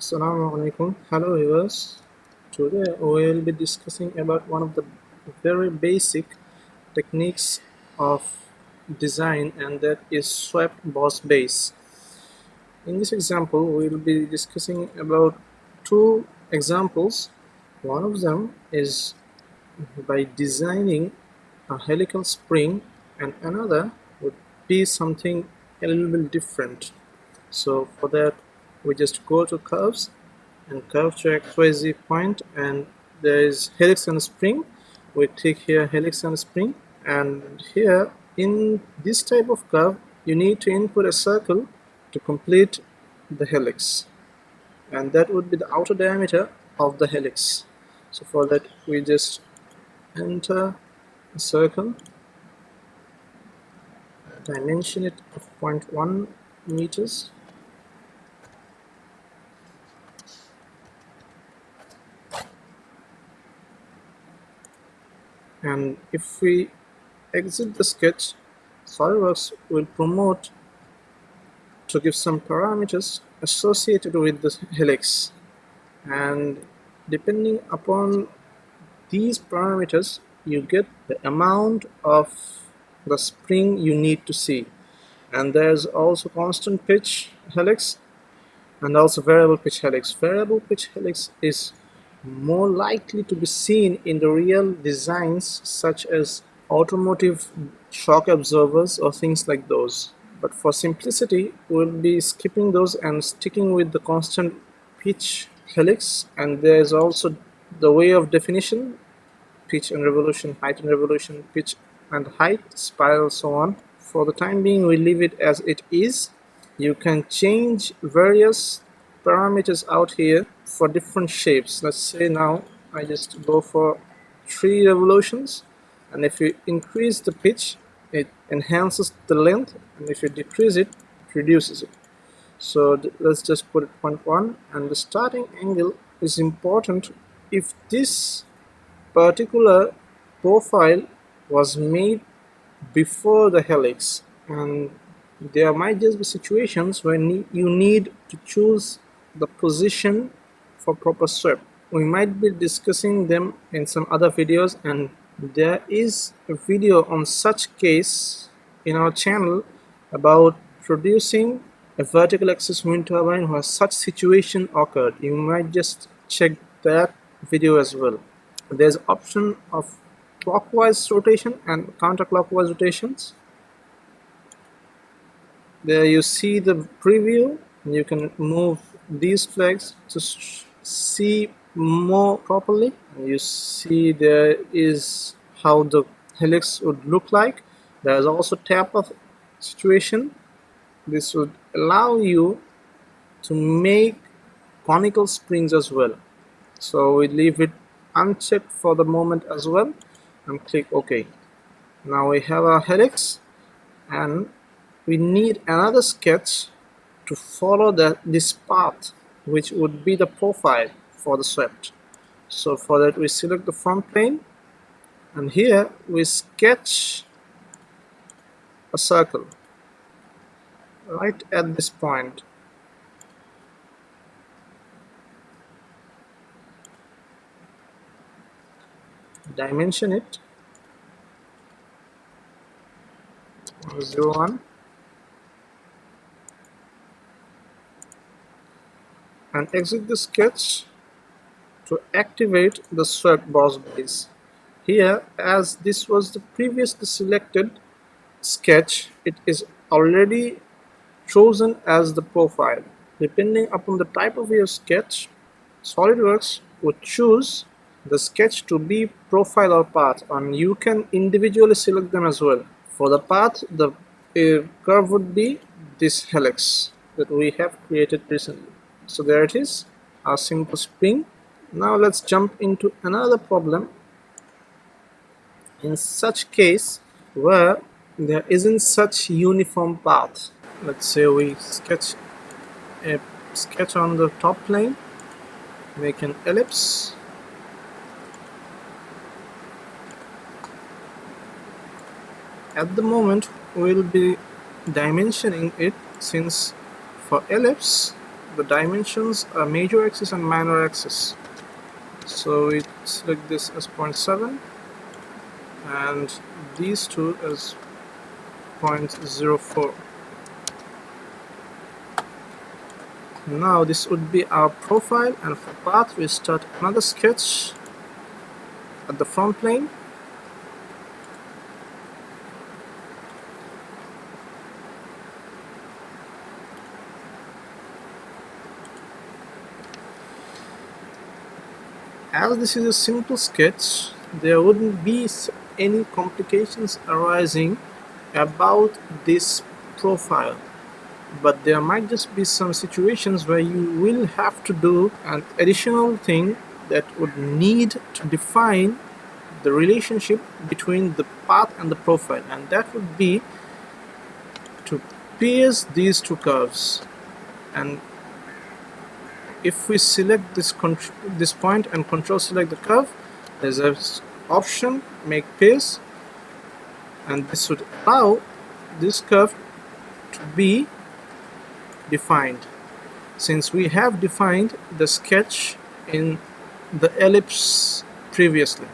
Assalamu alaikum. Hello viewers. Today we will be discussing about one of the very basic techniques of design, and that is swept boss base. In this example we will be discussing about two examples. One of them is by designing a helical spring, and another would be something a little bit different. So for that we just go to curves and curve to XYZ point, and there is helix and spring. We click here helix and spring, and here in this type of curve you need to input a circle to complete the helix, and that would be the outer diameter of the helix. So for that we just enter a circle, dimension it of 0.1 meters, and if we exit the sketch, Solidworks will promote to give some parameters associated with the helix, and depending upon these parameters you get the amount of the spring you need to see. And there's also constant pitch helix and also variable pitch helix. Variable pitch helix is more likely to be seen in the real designs such as automotive shock absorbers or things like those. But for simplicity we'll be skipping those and sticking with the constant pitch helix. And there's also the way of definition: pitch and revolution, height and revolution, pitch and height, spiral, so on. For the time being we leave it as it is. You can change various parameters out here for different shapes. Let's say now I just go for 3 revolutions, and if you increase the pitch it enhances the length, and if you decrease it it reduces it. So let's just put it 0.1, and the starting angle is important. If this particular profile was made before the helix, and there might just be situations when you need to choose the position for proper swept. We might be discussing them in some other videos, and there is a video on such case in our channel about producing a vertical axis wind turbine where such situation occurred. You might just check that video as well. There's option of clockwise rotation and counterclockwise rotations. There you see the preview. You can move these flags to see more properly. You see there is how the helix would look like. There is also tap of situation. This would allow you to make conical springs as well. So we leave it unchecked for the moment as well and click OK. Now we have our helix, and we need another sketch to follow this path, which would be the profile for the swept. So for that we select the front plane, and here we sketch a circle right at this point. Dimension it 0.1, and exit the sketch to activate the swept boss base. Here, as this was the previously selected sketch, it is already chosen as the profile. Depending upon the type of your sketch, Solidworks would choose the sketch to be profile or path, and you can individually select them as well. For the path, the curve would be this helix that we have created recently. So there it is, our simple spring. Now let's jump into another problem. In such case where there isn't such uniform path, let's say we sketch a sketch on the top plane, make an ellipse, at the moment we'll be dimensioning it, since for ellipse the dimensions are major axis and minor axis. So we select this as 0.7 and these two as 0.04. Now this would be our profile, and for path we start another sketch at the front plane. As this is a simple sketch, there wouldn't be any complications arising about this profile, but there might just be some situations where you will have to do an additional thing that would need to define the relationship between the path and the profile, and that would be to pierce these two curves. And if we select this point and control select the curve, there's an option make pierce, and this would allow this curve to be defined, since we have defined the sketch in the ellipse previously.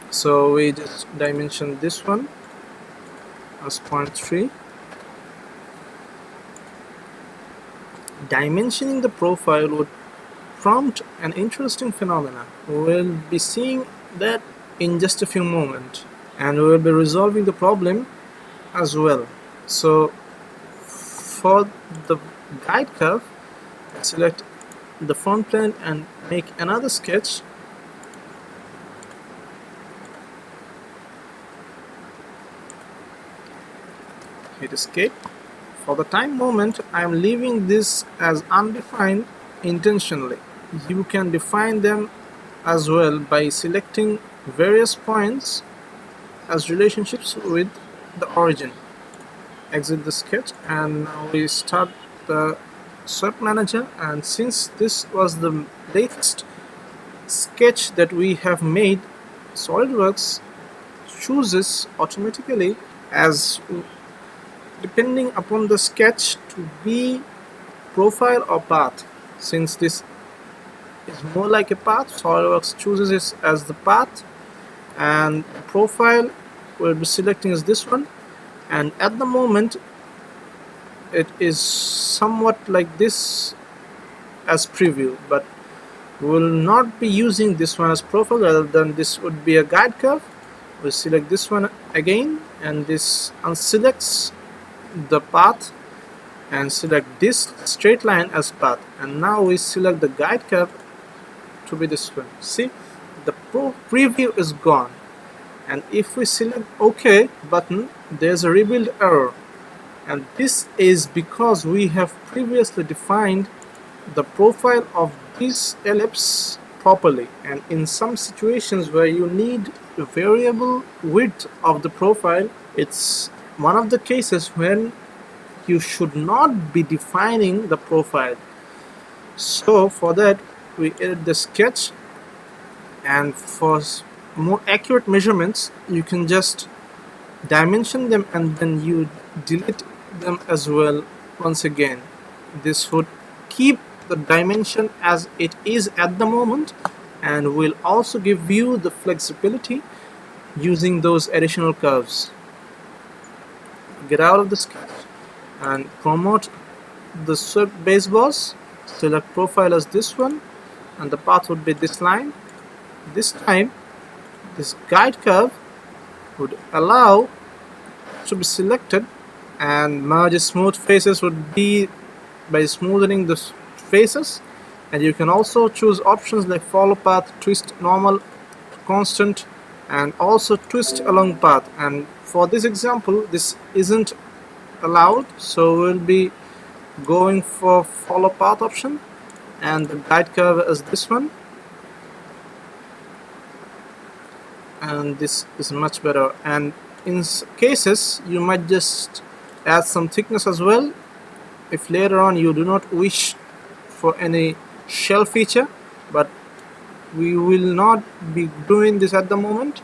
So we just dimension this one as 0.3. Dimensioning the profile would prompt an interesting phenomenon. We'll be seeing that in just a few moments, and we will be resolving the problem as well. So for the guide curve, select the front plane and make another sketch. Hit escape. For the time moment, I am leaving this as undefined intentionally. You can define them as well by selecting various points as relationships with the origin. Exit the sketch, and now we start the swept manager, and since this was the latest sketch that we have made, SolidWorks chooses automatically as depending upon the sketch to be profile or path. Since this is more like a path, SolidWorks chooses it as the path, and profile will be selecting as this one, and at the moment it is somewhat like this as preview, but we will not be using this one as profile, rather than this would be a guide curve. We select this one again, and this unselects the path and select this straight line as path, and now we select the guide curve to be this one. See, the preview is gone, and if we select OK button, there's a rebuild error, and this is because we have previously defined the profile of this ellipse properly, and in some situations where you need a variable width of the profile, it's one of the cases when you should not be defining the profile. So for that, we edit the sketch, and for more accurate measurements you can just dimension them and then you delete them as well. Once again, this would keep the dimension as it is at the moment, and will also give you the flexibility using those additional curves. Get out of the sketch and promote the swept base boss. Select profile as this one, and the path would be this line. This time this guide curve would allow to be selected, and merge smooth faces would be by smoothing the faces, and you can also choose options like follow path, twist normal, constant, and also twist along path. And for this example, this isn't allowed, so we'll be going for follow path option, and the guide curve is this one, and this is much better. And in cases you might just add some thickness as well if later on you do not wish for any shell feature, but we will not be doing this at the moment,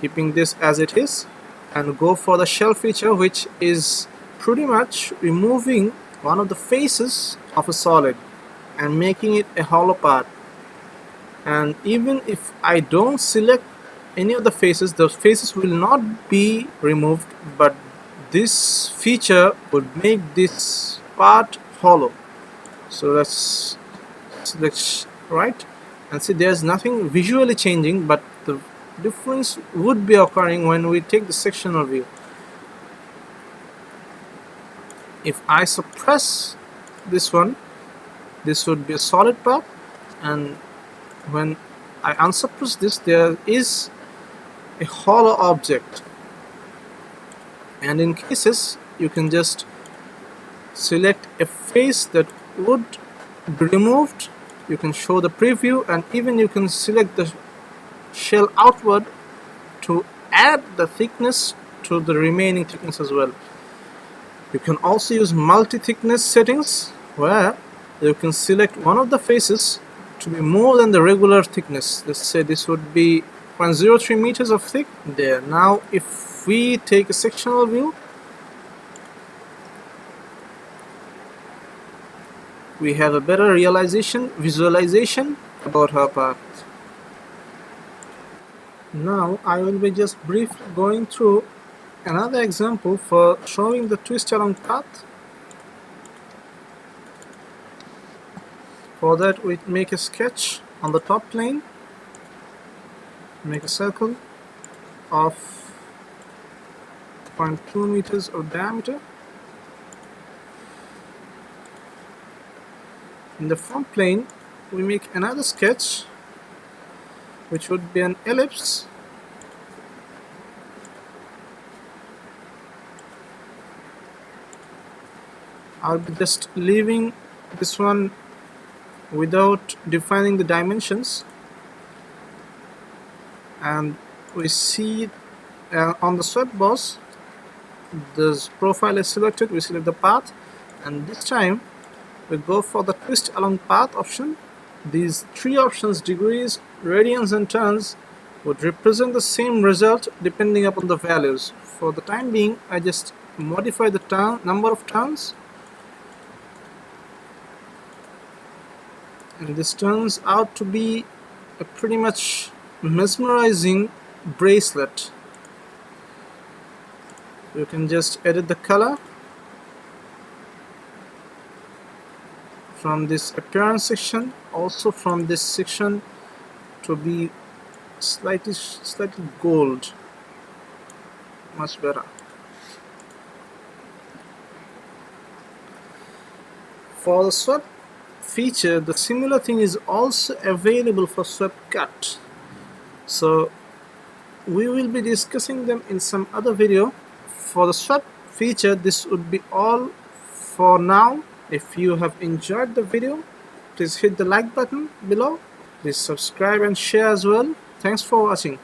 keeping this as it is, and go for the shell feature, which is pretty much removing one of the faces of a solid and making it a hollow part. And even if I don't select any of the faces, those faces will not be removed, but this feature would make this part hollow. So let's right, and see there's nothing visually changing, but the difference would be occurring when we take the sectional view. If I suppress this one, this would be a solid part, and when I unsuppress this, there is a hollow object. And in cases, you can just select a face that would be removed. You can show the preview, and even you can select the shell outward to add the thickness to the remaining thickness as well. You can also use multi-thickness settings, where you can select one of the faces to be more than the regular thickness. Let's say this would be 0.03 meters of thick. There. Now if we take a sectional view, we have a better visualization about our part. Now I will be just briefly going through another example for showing the twist along path. For that, we make a sketch on the top plane, make a circle of 0.2 meters of diameter. In the front plane, we make another sketch, which would be an ellipse. I'll be just leaving this one without defining the dimensions, and we see on the swept boss, this profile is selected. We select the path, and this time we go for the twist along path option. These three options, degrees, radians and turns, would represent the same result depending upon the values. For the time being, I just modify the number of turns, and this turns out to be a pretty much mesmerizing bracelet. You can just edit the color from this appearance section, also from this section, to be slightly gold, much better. For the swept feature, the similar thing is also available for swept cut, so we will be discussing them in some other video. For the swept feature, this would be all for now. If you have enjoyed the video, please hit the like button below. Please subscribe and share as well. Thanks for watching.